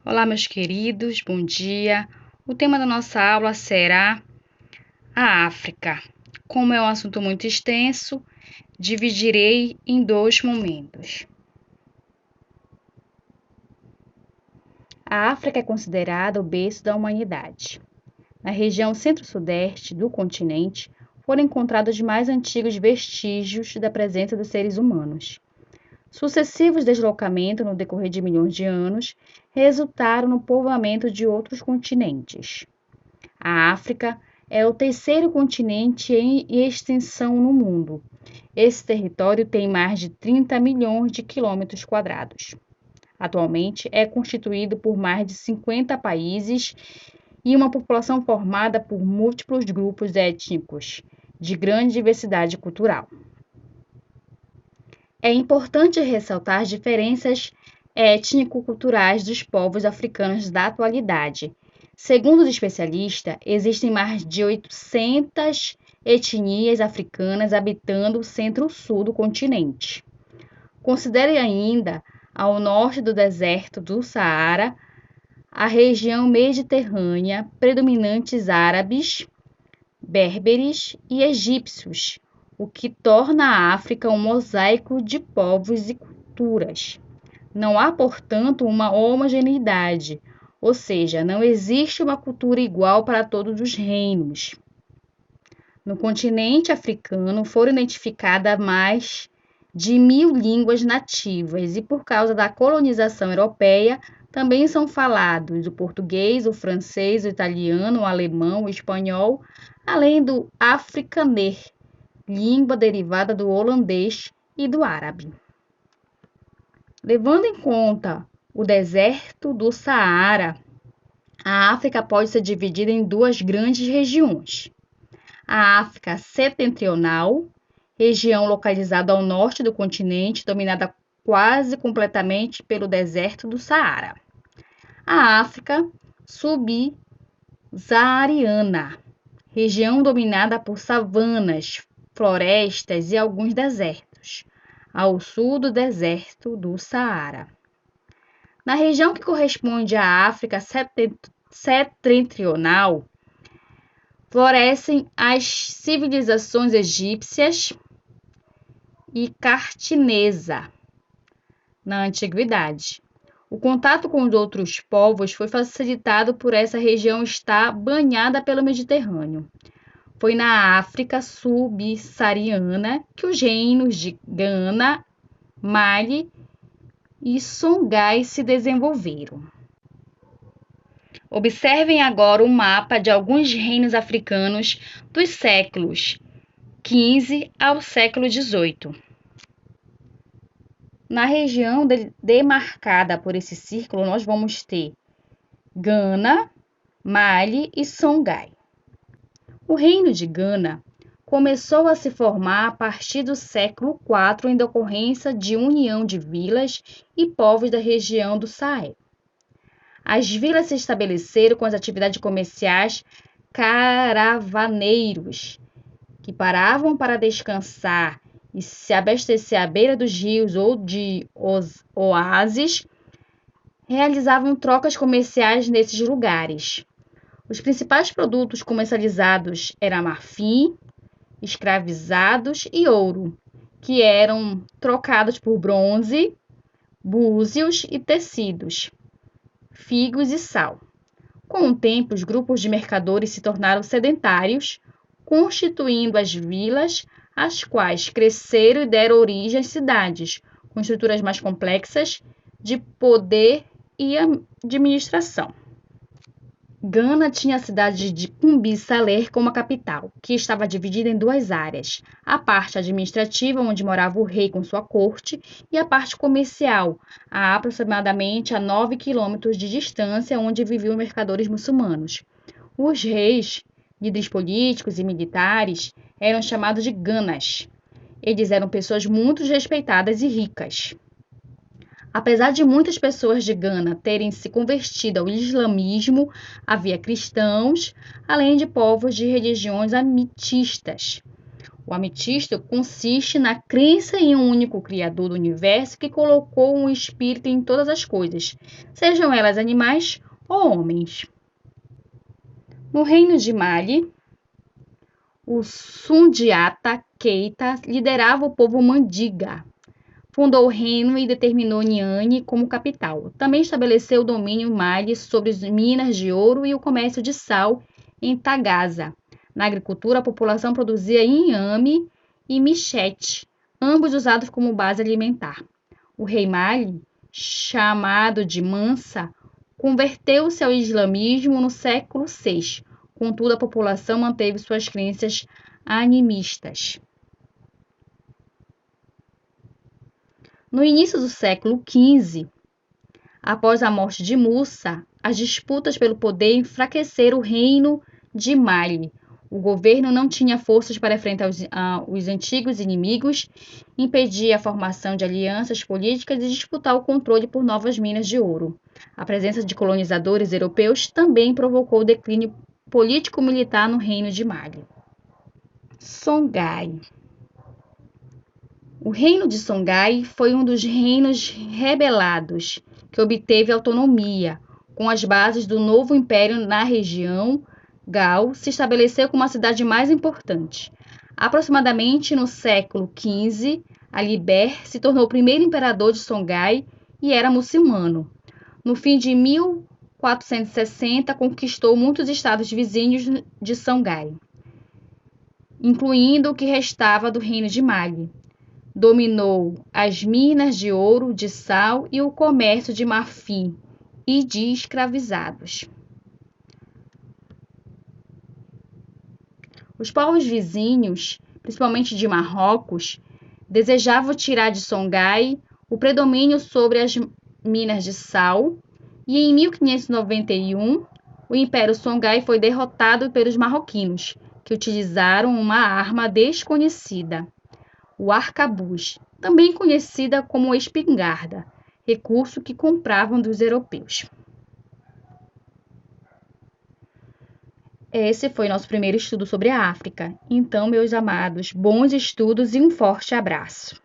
Olá, meus queridos, bom dia. O tema da nossa aula será a África. Como é um assunto muito extenso, dividirei em dois momentos. A África é considerada o berço da humanidade. Na região centro-sudeste do continente, foram encontrados os mais antigos vestígios da presença dos seres humanos. Sucessivos deslocamentos no decorrer de milhões de anos resultaram no povoamento de outros continentes. A África é o terceiro continente em extensão no mundo. Esse território tem mais de 30 milhões de quilômetros quadrados. Atualmente é constituído por mais de 50 países e uma população formada por múltiplos grupos étnicos de grande diversidade cultural. É importante ressaltar as diferenças étnico-culturais dos povos africanos da atualidade. Segundo os especialistas, existem mais de 800 etnias africanas habitando o centro-sul do continente. Considere ainda, ao norte do deserto do Saara, a região mediterrânea, predominantes árabes, berberes e egípcios, o que torna a África um mosaico de povos e culturas. Não há, portanto, uma homogeneidade, ou seja, não existe uma cultura igual para todos os reinos. No continente africano foram identificadas mais de 1000 línguas nativas e, por causa da colonização europeia, também são falados o português, o francês, o italiano, o alemão, o espanhol, além do afrikaner, língua derivada do holandês e do árabe. Levando em conta o deserto do Saara, a África pode ser dividida em duas grandes regiões. A África setentrional, região localizada ao norte do continente, dominada quase completamente pelo deserto do Saara. A África subsaariana, região dominada por savanas, florestas e alguns desertos, ao sul do deserto do Saara. Na região que corresponde à África setentrional, florescem as civilizações egípcias e cartinesa na antiguidade. O contato com os outros povos foi facilitado por essa região estar banhada pelo Mediterrâneo. Foi na África subsaariana que os reinos de Gana, Mali e Songhai se desenvolveram. Observem agora o mapa de alguns reinos africanos dos séculos XV ao século XVIII. Na região demarcada por esse círculo, nós vamos ter Gana, Mali e Songhai. O reino de Gana começou a se formar a partir do século IV em decorrência de união de vilas e povos da região do Sahel. As vilas se estabeleceram com as atividades comerciais caravaneiros, que paravam para descansar e se abastecer à beira dos rios ou de oásis, realizavam trocas comerciais nesses lugares. Os principais produtos comercializados eram marfim, escravizados e ouro, que eram trocados por bronze, búzios e tecidos, figos e sal. Com o tempo, os grupos de mercadores se tornaram sedentários, constituindo as vilas, as quais cresceram e deram origem às cidades, com estruturas mais complexas de poder e administração. Gana tinha a cidade de Kumbi-Saleh como a capital, que estava dividida em duas áreas: a parte administrativa, onde morava o rei com sua corte, e a parte comercial, a aproximadamente a 9 quilômetros de distância, onde viviam mercadores muçulmanos. Os reis, líderes políticos e militares, eram chamados de ganas. Eles eram pessoas muito respeitadas e ricas. Apesar de muitas pessoas de Gana terem se convertido ao islamismo, havia cristãos, além de povos de religiões amitistas. O ametista consiste na crença em um único Criador do universo que colocou um espírito em todas as coisas, sejam elas animais ou homens. No reino de Mali, o Sundiata Keita liderava o povo Mandiga. Fundou o reino e determinou Niani como capital. Também estabeleceu o domínio Mali sobre as minas de ouro e o comércio de sal em Tagaza. Na agricultura, a população produzia inhame e michete, ambos usados como base alimentar. O rei Mali, chamado de Mansa, converteu-se ao islamismo no século VI. Contudo, a população manteve suas crenças animistas. No início do século XV, após a morte de Mussa, as disputas pelo poder enfraqueceram o reino de Mali. O governo não tinha forças para enfrentar os antigos inimigos, impedir a formação de alianças políticas e disputar o controle por novas minas de ouro. A presença de colonizadores europeus também provocou o declínio político-militar no reino de Mali. Songhai. O reino de Songhai foi um dos reinos rebelados que obteve autonomia. Com as bases do novo império na região, Gao se estabeleceu como a cidade mais importante. Aproximadamente no século XV, Ali Ber se tornou o primeiro imperador de Songhai e era muçulmano. No fim de 1460, conquistou muitos estados vizinhos de Songhai, incluindo o que restava do reino de Mali. Dominou as minas de ouro, de sal e o comércio de marfim e de escravizados. Os povos vizinhos, principalmente de Marrocos, desejavam tirar de Songhai o predomínio sobre as minas de sal e em 1591 o Império Songhai foi derrotado pelos marroquinos, que utilizaram uma arma desconhecida, o arcabuz, também conhecida como espingarda, recurso que compravam dos europeus. Esse foi nosso primeiro estudo sobre a África. Então, meus amados, bons estudos e um forte abraço.